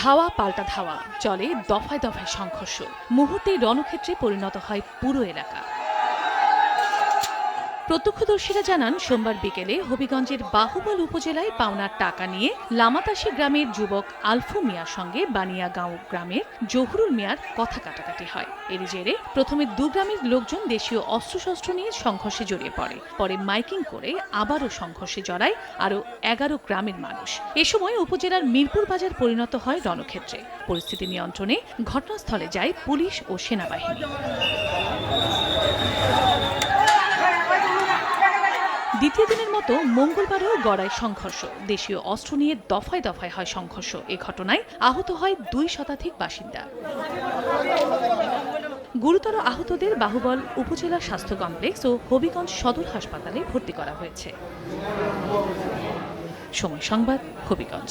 ধাওয়া পাল্টা ধাওয়া, চলে দফায় দফায় সংঘর্ষ। মুহূর্তেই রণক্ষেত্রে পরিণত হয় পুরো এলাকা। প্রত্যক্ষদর্শীরা জানান, সোমবার বিকেলে হবিগঞ্জের বাহুবল উপজেলায় পাওনার টাকা নিয়ে লামাতাসী গ্রামের যুবক আলফু মিয়ার সঙ্গে বানিয়াগাঁও গ্রামের জহুরুল মিয়ার কথা কাটাকাটি হয়। এর জেরে প্রথমে দু গ্রামের লোকজন দেশীয় অস্ত্রশস্ত্র নিয়ে সংঘর্ষে জড়িয়ে পড়ে। পরে মাইকিং করে আবারও সংঘর্ষে জড়ায় আরও 11 গ্রামের মানুষ। এ সময় উপজেলার মিরপুর বাজার পরিণত হয় রণক্ষেত্রে। পরিস্থিতি নিয়ন্ত্রণে ঘটনাস্থলে যায় পুলিশ ও সেনাবাহিনী। দ্বিতীয় দিনের মতো মঙ্গলবারেও গড়ায় সংঘর্ষ। দেশীয় অস্ত্র নিয়ে দফায় দফায় হয় সংঘর্ষ। এ ঘটনায় আহত হয় 2 শতাধিক বাসিন্দা। গুরুতর আহতদের বাহুবল উপজেলা স্বাস্থ্য কমপ্লেক্স ও হবিগঞ্জ সদর হাসপাতালে ভর্তি করা হয়েছে। সময় সংবাদ, হবিগঞ্জ।